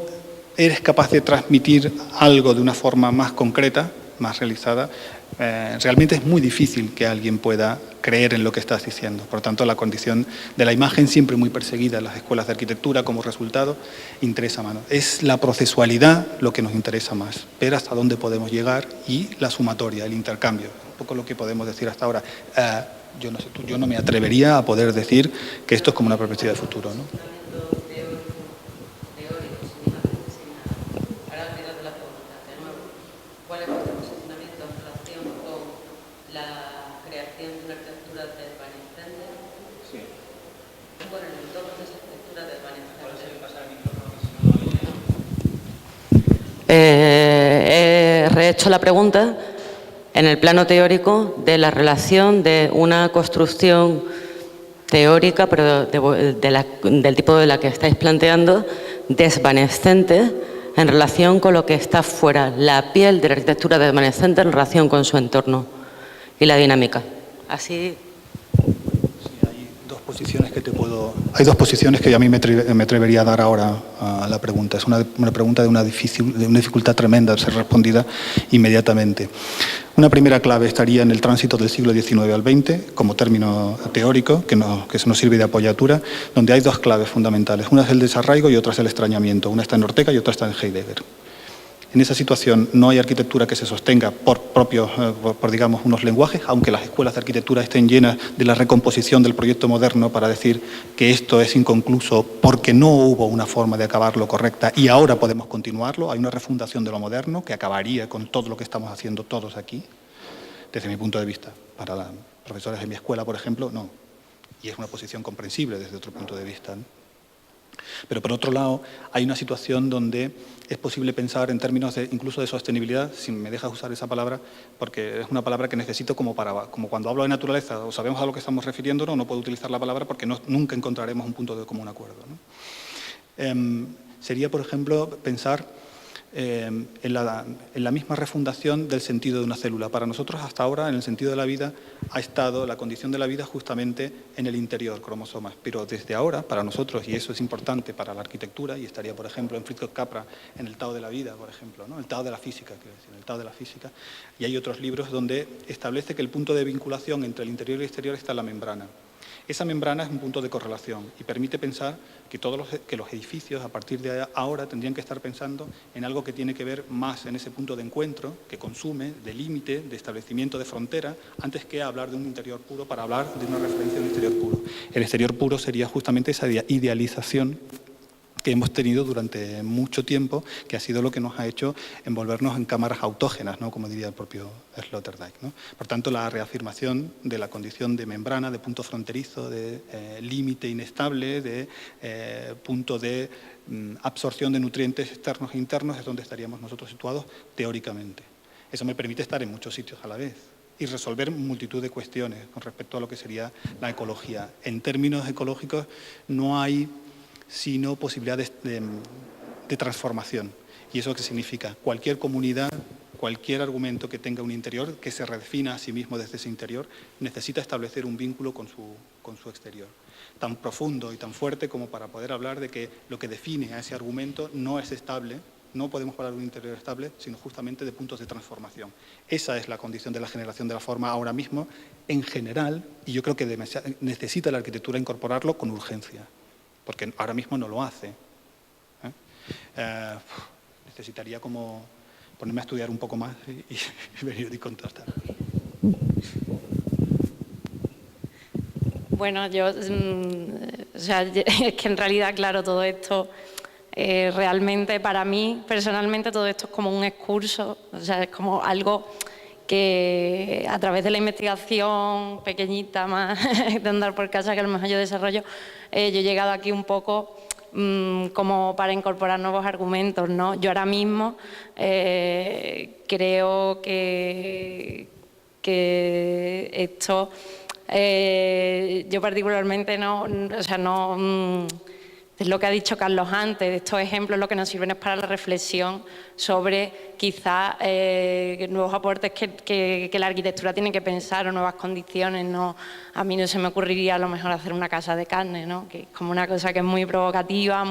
eres capaz de transmitir algo de una forma más concreta, más realizada, realmente es muy difícil que alguien pueda creer en lo que estás diciendo. Por tanto, la condición de la imagen, siempre muy perseguida en las escuelas de arquitectura como resultado, interesa más. Es la procesualidad lo que nos interesa más, ver hasta dónde podemos llegar y la sumatoria, el intercambio. Un poco lo que podemos decir hasta ahora. Yo no sé, yo no me atrevería a poder decir que esto es como una perspectiva de futuro, ¿no? ¿Cuál es vuestro posicionamiento en relación con la creación de una arquitectura desvanecente? Sí. Bueno, en el entorno de esa arquitectura desvanecente. He rehecho la pregunta en el plano teórico de la relación de una construcción teórica, pero del tipo de la que estáis planteando, desvanecente, en relación con lo que está fuera, la piel de la arquitectura desvanecente en relación con su entorno y la dinámica. Así. Sí, hay dos posiciones que yo a mí me atrevería a dar ahora a la pregunta. Es una pregunta de una dificultad tremenda de ser respondida inmediatamente. Una primera clave estaría en el tránsito del siglo XIX al XX, como término teórico, que se nos sirve de apoyatura, donde hay dos claves fundamentales. Una es el desarraigo y otra es el extrañamiento. Una está en Ortega y otra está en Heidegger. En esa situación no hay arquitectura que se sostenga por digamos, unos lenguajes, aunque las escuelas de arquitectura estén llenas de la recomposición del proyecto moderno para decir que esto es inconcluso porque no hubo una forma de acabarlo correcta y ahora podemos continuarlo. Hay una refundación de lo moderno que acabaría con todo lo que estamos haciendo todos aquí, desde mi punto de vista. Para los profesores de mi escuela, por ejemplo, no. Y es una posición comprensible desde otro punto de vista, ¿no? Pero por otro lado, hay una situación donde es posible pensar en términos incluso de sostenibilidad, si me dejas usar esa palabra, porque es una palabra que necesito como cuando hablo de naturaleza, o sabemos a lo que estamos refiriéndonos, no puedo utilizar la palabra porque nunca encontraremos un punto de común acuerdo, ¿no? Sería, por ejemplo, pensar en la misma refundación del sentido de una célula. Para nosotros, hasta ahora, en el sentido de la vida, ha estado la condición de la vida justamente en el interior, cromosomas. Pero desde ahora, para nosotros, y eso es importante para la arquitectura, y estaría, por ejemplo, en Fritjof Capra, en el Tao de la vida, por ejemplo, ¿no? El Tao de la física, quiero decir, el Tao de la física, y hay otros libros donde establece que el punto de vinculación entre el interior y el exterior está en la membrana. Esa membrana es un punto de correlación y permite pensar que los edificios, a partir de ahora, tendrían que estar pensando en algo que tiene que ver más en ese punto de encuentro, que consume, de límite, de establecimiento de frontera, antes que hablar de un interior puro para hablar de una referencia de un exterior puro. El exterior puro sería justamente esa idealización que hemos tenido durante mucho tiempo, que ha sido lo que nos ha hecho envolvernos en cámaras autógenas, ¿no? Como diría el propio Sloterdijk, ¿no? Por tanto, la reafirmación de la condición de membrana, de punto fronterizo, de límite inestable, de punto de absorción de nutrientes externos e internos, es donde estaríamos nosotros situados teóricamente. Eso me permite estar en muchos sitios a la vez y resolver multitud de cuestiones con respecto a lo que sería la ecología. En términos ecológicos no hay sino posibilidades de transformación. ¿Y eso qué significa? Cualquier comunidad, cualquier argumento que tenga un interior, que se redefina a sí mismo desde ese interior, necesita establecer un vínculo con su exterior, tan profundo y tan fuerte como para poder hablar de que lo que define a ese argumento no es estable, No podemos hablar de un interior estable, sino justamente de puntos de transformación. Esa es la condición de la generación de la forma ahora mismo, en general, y yo creo que necesita la arquitectura incorporarlo con urgencia, porque ahora mismo no lo hace. Necesitaría como ponerme a estudiar un poco más y venir y contrastar. Bueno, o sea, es que en realidad, claro, todo esto, realmente para mí, personalmente, todo esto es como un excurso, o sea, es como algo que a través de la investigación pequeñita más de andar por casa, que a lo mejor yo desarrollo, yo he llegado aquí un poco como para incorporar nuevos argumentos, ¿no? Yo ahora mismo creo que esto, yo particularmente o sea, no es lo que ha dicho Carlos antes, de estos ejemplos lo que nos sirven es para la reflexión sobre quizás nuevos aportes que la arquitectura tiene que pensar o nuevas condiciones. ¿No? A mí no se me ocurriría a lo mejor hacer una casa de carne, ¿no? Que es como una cosa que es muy provocativa,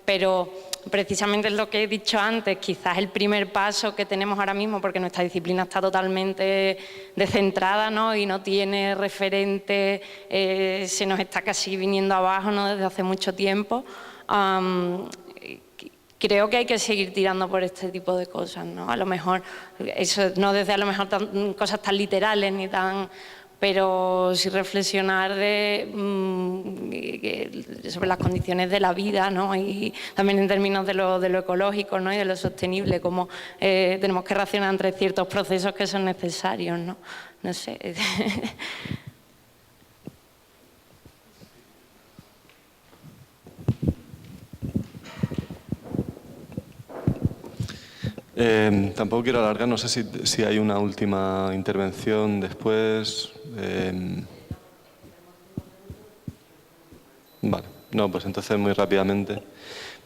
pero precisamente es lo que he dicho antes, quizás el primer paso que tenemos ahora mismo, porque nuestra disciplina está totalmente descentrada, ¿no? Y no tiene referente, se nos está casi viniendo abajo, ¿no? Desde hace mucho tiempo. Creo que hay que seguir tirando por este tipo de cosas, ¿no? A lo mejor, eso no desde a lo mejor cosas tan literales ni tan... pero sí reflexionar sobre las condiciones de la vida, ¿no? Y también en términos de lo ecológico, ¿no? Y de lo sostenible, cómo tenemos que racionar entre ciertos procesos que son necesarios, ¿no? No sé. Tampoco quiero alargar, no sé si hay una última intervención después. Vale, no, pues entonces muy rápidamente.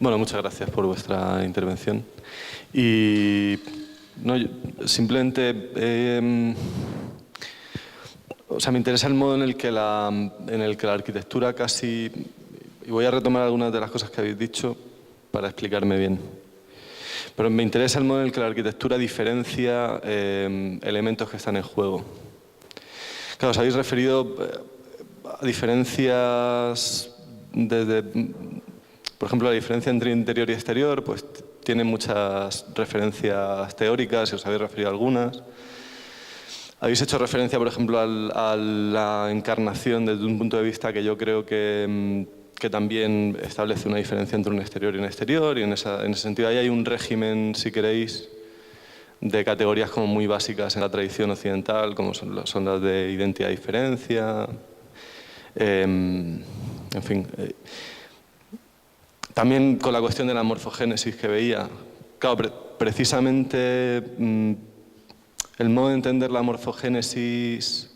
Bueno, muchas gracias por vuestra intervención. Y no, simplemente, o sea, me interesa el modo en el que la arquitectura casi, y voy a retomar algunas de las cosas que habéis dicho para explicarme bien. Pero me interesa el modo en el que la arquitectura diferencia elementos que están en juego. Claro, os habéis referido a diferencias desde, por ejemplo, la diferencia entre interior y exterior, pues tiene muchas referencias teóricas, y os habéis referido a algunas. Habéis hecho referencia, por ejemplo, a la encarnación desde un punto de vista que yo creo que también establece una diferencia entre un exterior y un exterior, y en ese sentido ahí hay un régimen, si queréis, de categorías como muy básicas en la tradición occidental, como son las de identidad y diferencia, en fin. También con la cuestión de la morfogénesis que veía, claro, precisamente el modo de entender la morfogénesis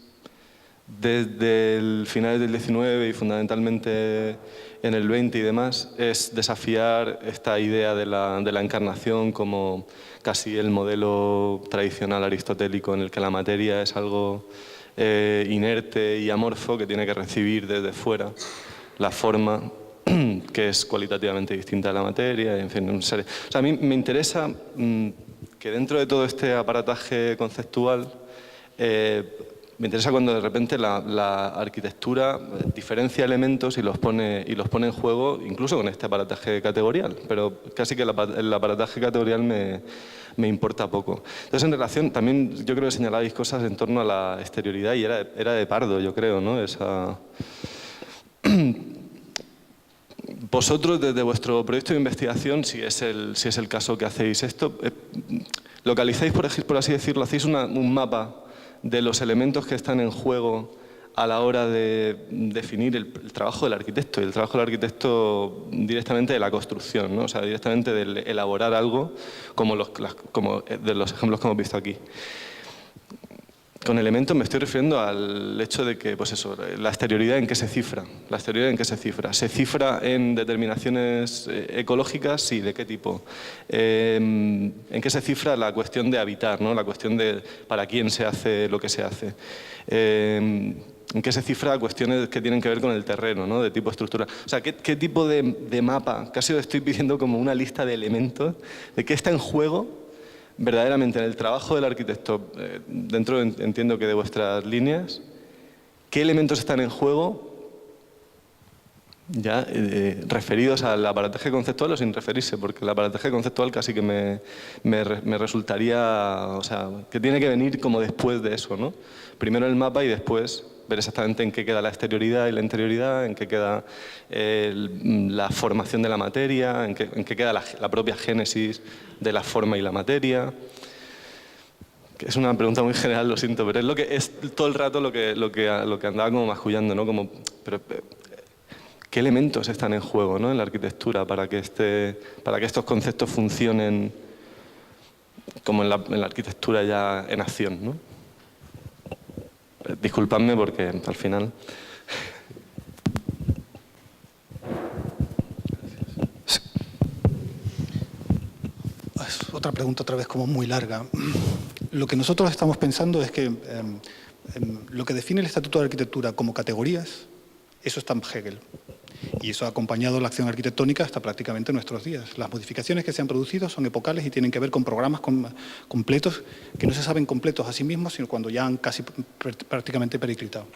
desde el final del 19 y fundamentalmente en el 20 y demás, es desafiar esta idea de la encarnación como casi el modelo tradicional aristotélico en el que la materia es algo inerte y amorfo que tiene que recibir desde fuera la forma que es cualitativamente distinta de la materia, en fin, o sea, a mí me interesa que dentro de todo este aparataje conceptual me interesa cuando de repente la arquitectura diferencia elementos y los pone en juego, incluso con este aparataje categorial, pero casi que el aparataje categorial me importa poco. Entonces, en relación, también yo creo que señalabais cosas en torno a la exterioridad y era de Pardo, yo creo, ¿no? Vosotros, desde vuestro proyecto de investigación, si es el caso que hacéis esto, localizáis, por así decirlo, hacéis un mapa de los elementos que están en juego a la hora de definir el trabajo del arquitecto, y el trabajo del arquitecto directamente de la construcción, ¿no? O sea, directamente de elaborar algo como de los ejemplos que hemos visto aquí. Con elementos me estoy refiriendo al hecho de que, pues eso, la exterioridad en qué se cifra. La exterioridad en qué se cifra. ¿Se cifra en determinaciones ecológicas? Sí, ¿de qué tipo? ¿En qué se cifra la cuestión de habitar, ¿no? La cuestión de para quién se hace lo que se hace? se cifra cuestiones que tienen que ver con el terreno, ¿no? De tipo estructura. O sea, ¿qué tipo de mapa? Casi os estoy pidiendo como una lista de elementos de qué está en juego verdaderamente en el trabajo del arquitecto, dentro, entiendo que de vuestras líneas, qué elementos están en juego ya referidos al aparataje conceptual o sin referirse, porque el aparataje conceptual casi que me resultaría, o sea, que tiene que venir como después de eso, ¿no? Primero el mapa y después ver exactamente en qué queda la exterioridad y la interioridad, en qué queda la formación de la materia, en qué queda la propia génesis de la forma y la materia. Es una pregunta muy general, lo siento, pero es todo el rato lo que andaba como mascullando, ¿no? Pero, ¿qué elementos están en juego, ¿no? En la arquitectura para que estos conceptos funcionen como en la arquitectura ya en acción, ¿no? Disculpadme porque al final... Es otra pregunta otra vez como muy larga. Lo que nosotros estamos pensando es que lo que define el Estatuto de Arquitectura como categorías, eso está en Hegel. Y eso ha acompañado la acción arquitectónica hasta prácticamente nuestros días. Las modificaciones que se han producido son epocales y tienen que ver con programas completos que no se saben completos a sí mismos, sino cuando ya han casi prácticamente periclitado.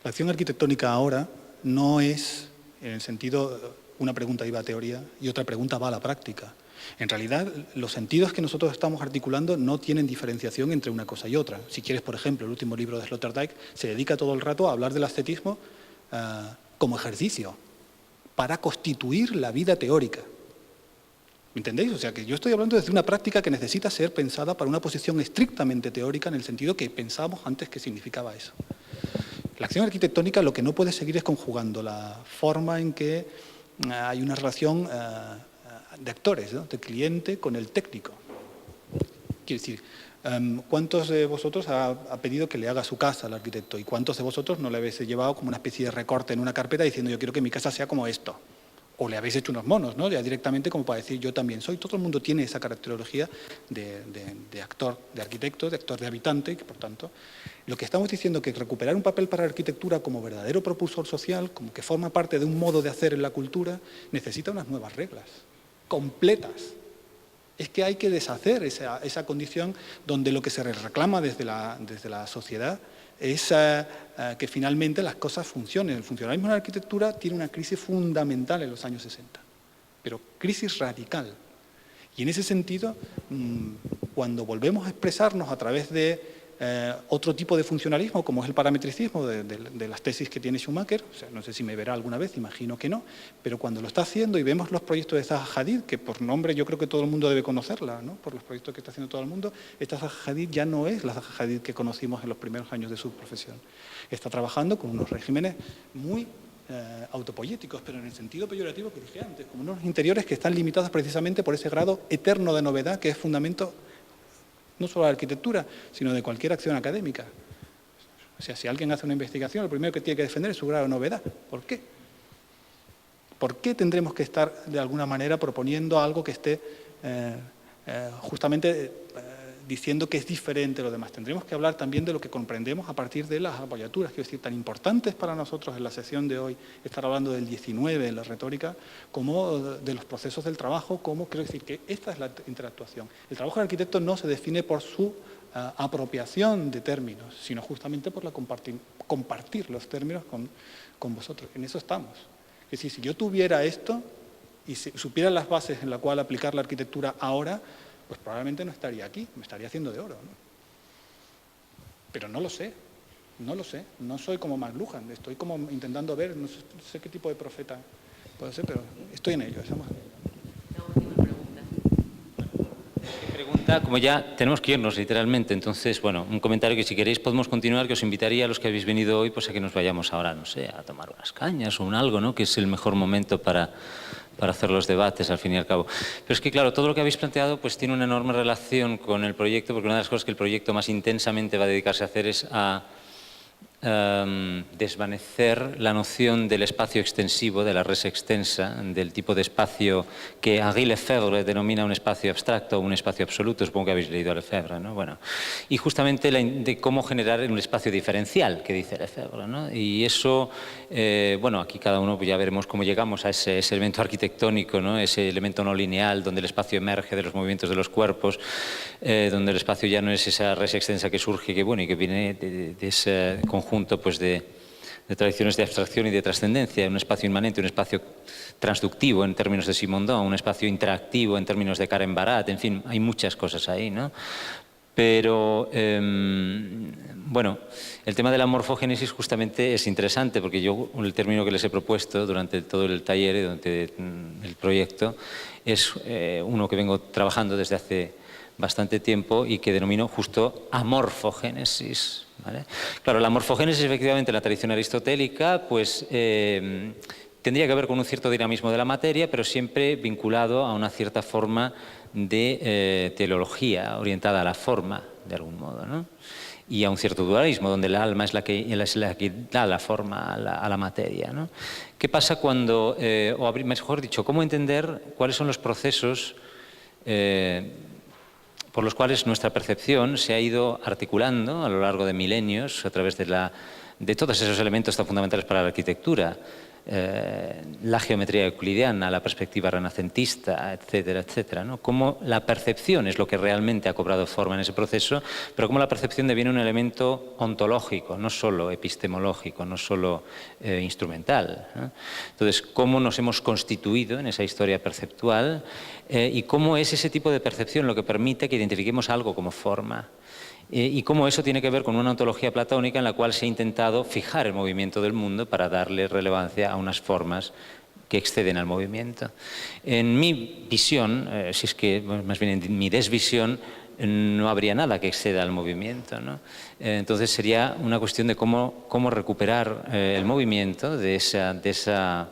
La acción arquitectónica ahora no es, en el sentido, una pregunta iba a teoría y otra pregunta va a la práctica. En realidad, los sentidos que nosotros estamos articulando no tienen diferenciación entre una cosa y otra. Si quieres, por ejemplo, el último libro de Sloterdijk se dedica todo el rato a hablar del ascetismo como ejercicio para constituir la vida teórica. ¿Me entendéis? O sea, que yo estoy hablando desde una práctica que necesita ser pensada para una posición estrictamente teórica en el sentido que pensamos antes que significaba eso. La acción arquitectónica lo que no puede seguir es conjugando la forma en que hay una relación de actores, ¿no? De cliente con el técnico. Quiero decir, ¿cuántos de vosotros ha pedido que le haga su casa al arquitecto? ¿Y cuántos de vosotros no le habéis llevado como una especie de recorte en una carpeta diciendo yo quiero que mi casa sea como esto? O le habéis hecho unos monos, ¿no? Ya directamente como para decir yo también soy. Todo el mundo tiene esa caracterología de actor, de arquitecto, de actor de habitante, y que por tanto lo que estamos diciendo es que recuperar un papel para la arquitectura como verdadero propulsor social, como que forma parte de un modo de hacer en la cultura, necesita unas nuevas reglas, completas. Es que hay que deshacer esa condición donde lo que se reclama desde la sociedad es que finalmente las cosas funcionen. El funcionalismo en la arquitectura tiene una crisis fundamental en los años 60, pero crisis radical. Y en ese sentido, cuando volvemos a expresarnos a través de otro tipo de funcionalismo, como es el parametricismo de las tesis que tiene Schumacher, o sea, no sé si me verá alguna vez, imagino que no, pero cuando lo está haciendo y vemos los proyectos de Zaha Hadid, que por nombre yo creo que todo el mundo debe conocerla, ¿no? Por los proyectos que está haciendo todo el mundo, esta Zaha Hadid ya no es la Zaha Hadid que conocimos en los primeros años de su profesión. Está trabajando con unos regímenes muy autopoyéticos, pero en el sentido peyorativo que dije antes, como unos interiores que están limitados precisamente por ese grado eterno de novedad que es fundamento no solo de la arquitectura, sino de cualquier acción académica. O sea, si alguien hace una investigación, lo primero que tiene que defender es su grado de novedad. ¿Por qué? ¿Por qué tendremos que estar, de alguna manera, proponiendo algo que esté justamente diciendo que es diferente de lo demás? Tendremos que hablar también de lo que comprendemos a partir de las apoyaturas, quiero decir, tan importantes para nosotros en la sesión de hoy, estar hablando del 19 en la retórica, como de los procesos del trabajo, como quiero decir que esta es la interactuación. El trabajo del arquitecto no se define por su apropiación de términos, sino justamente por la compartir los términos con vosotros. En eso estamos. Es decir, si yo tuviera esto y supiera las bases en las cuales aplicar la arquitectura ahora, pues probablemente no estaría aquí, me estaría haciendo de oro, ¿no? Pero no lo sé, no soy como McLuhan, estoy como intentando ver, no sé qué tipo de profeta puede ser, pero estoy en ello, estamos en ello. Una última pregunta, como ya tenemos que irnos literalmente, entonces, bueno, un comentario que si queréis podemos continuar, que os invitaría a los que habéis venido hoy, pues a que nos vayamos ahora, no sé, a tomar unas cañas o un algo, ¿no? Que es el mejor momento para hacer los debates, al fin y al cabo. Pero es que, claro, todo lo que habéis planteado pues tiene una enorme relación con el proyecto, porque una de las cosas que el proyecto más intensamente va a dedicarse a hacer es a desvanecer la noción del espacio extensivo, de la res extensa, del tipo de espacio que Henri Lefebvre denomina un espacio abstracto o un espacio absoluto. Supongo que habéis leído a Lefebvre, ¿no? Bueno, y justamente de cómo generar un espacio diferencial, que dice Lefebvre, ¿no? Y eso, bueno, aquí cada uno pues ya veremos cómo llegamos a ese elemento arquitectónico, ¿no? Ese elemento no lineal, donde el espacio emerge de los movimientos de los cuerpos, donde el espacio ya no es esa res extensa que surge, que, bueno, y que viene de ese conjunto pues de tradiciones de abstracción y de trascendencia, un espacio inmanente, un espacio transductivo en términos de Simondon, un espacio interactivo en términos de Karen Barat, en fin, hay muchas cosas ahí, ¿no? Pero, bueno, el tema de la morfogénesis justamente es interesante, porque yo el término que les he propuesto durante todo el taller y durante el proyecto es uno que vengo trabajando desde hace bastante tiempo y que denomino justo amorfogénesis, ¿vale? Claro, la morfogénesis, efectivamente, en la tradición aristotélica, pues tendría que ver con un cierto dinamismo de la materia, pero siempre vinculado a una cierta forma de teleología orientada a la forma, de algún modo, ¿no? Y a un cierto dualismo, donde el alma es la que da la forma a la materia, ¿no? ¿Qué pasa cuando, o mejor dicho, cómo entender cuáles son los procesos por los cuales nuestra percepción se ha ido articulando a lo largo de milenios a través de todos esos elementos tan fundamentales para la arquitectura? La geometría euclidiana, la perspectiva renacentista, etcétera, etcétera, ¿no? Cómo la percepción es lo que realmente ha cobrado forma en ese proceso, pero cómo la percepción deviene un elemento ontológico, no solo epistemológico, no solo instrumental, ¿no? Entonces, cómo nos hemos constituido en esa historia perceptual y cómo es ese tipo de percepción lo que permite que identifiquemos algo como forma. Y cómo eso tiene que ver con una ontología platónica en la cual se ha intentado fijar el movimiento del mundo para darle relevancia a unas formas que exceden al movimiento. En mi visión, si es que más bien en mi desvisión, no habría nada que exceda al movimiento, ¿no? Entonces sería una cuestión de cómo recuperar el movimiento de esa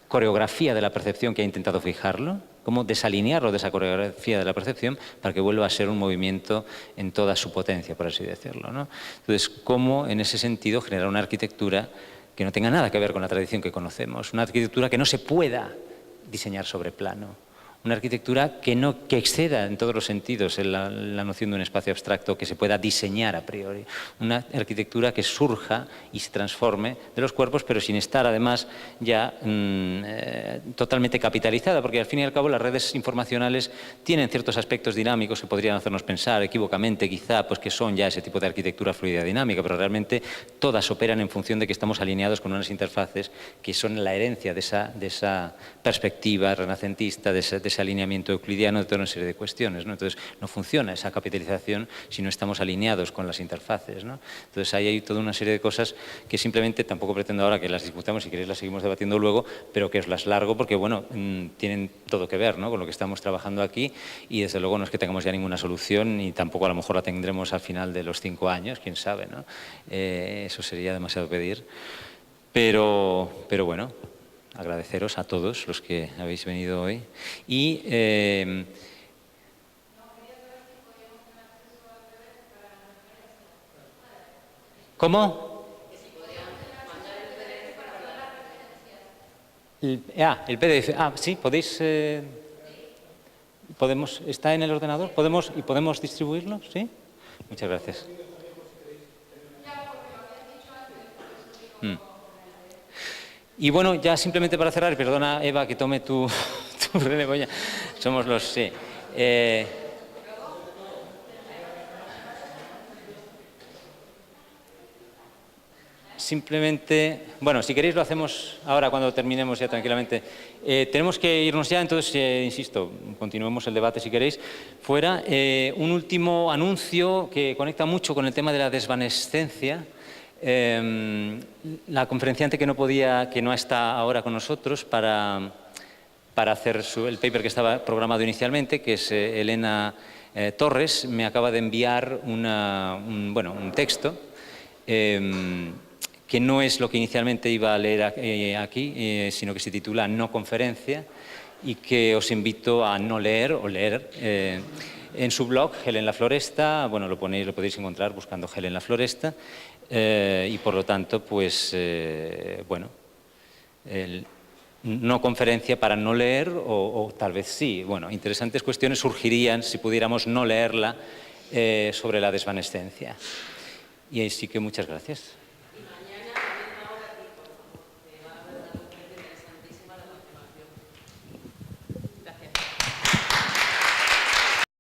coreografía de la percepción que ha intentado fijarlo, cómo desalinearlo de esa coreografía de la percepción para que vuelva a ser un movimiento en toda su potencia, por así decirlo, ¿no? Entonces, cómo en ese sentido generar una arquitectura que no tenga nada que ver con la tradición que conocemos, una arquitectura que no se pueda diseñar sobre plano, una arquitectura que exceda en todos los sentidos la noción de un espacio abstracto que se pueda diseñar a priori, una arquitectura que surja y se transforme de los cuerpos, pero sin estar además ya totalmente capitalizada, porque al fin y al cabo las redes informacionales tienen ciertos aspectos dinámicos que podrían hacernos pensar equívocamente quizá pues que son ya ese tipo de arquitectura fluida dinámica, pero realmente todas operan en función de que estamos alineados con unas interfaces que son la herencia de esa perspectiva renacentista, de ese alineamiento euclidiano de toda una serie de cuestiones, ¿no? Entonces, no funciona esa capitalización si no estamos alineados con las interfaces, ¿no? Entonces, ahí hay toda una serie de cosas que simplemente tampoco pretendo ahora que las discutamos, si queréis las seguimos debatiendo luego, pero que os las largo porque, bueno, tienen todo que ver, ¿no?, con lo que estamos trabajando aquí y, desde luego, no es que tengamos ya ninguna solución y tampoco a lo mejor la tendremos al final de los 5 años, quién sabe, ¿no? Eso sería demasiado pedir, pero bueno, agradeceros a todos los que habéis venido hoy y ¿cómo? El PDF. Sí, podéis podemos, ¿está en el ordenador? ¿Podemos distribuirlo? ¿Sí? Muchas gracias. Y bueno, ya simplemente para cerrar, perdona Eva que tome tu relevo ya, somos los... Sí. Simplemente, bueno, si queréis lo hacemos ahora cuando terminemos ya tranquilamente. Tenemos que irnos ya, entonces, insisto, continuemos el debate si queréis. Fuera, un último anuncio que conecta mucho con el tema de la desvanescencia. La conferenciante que no está ahora con nosotros para hacer el paper que estaba programado inicialmente, que es Elena Torres, me acaba de enviar un texto que no es lo que inicialmente iba a leer aquí, sino que se titula No conferencia, y que os invito a no leer o leer. En su blog, Helen la Floresta, bueno, lo podéis encontrar buscando Helen la Floresta, y por lo tanto, pues, bueno, no conferencia para no leer, o tal vez sí. Bueno, interesantes cuestiones surgirían si pudiéramos no leerla sobre la desvanescencia. Y así que muchas gracias.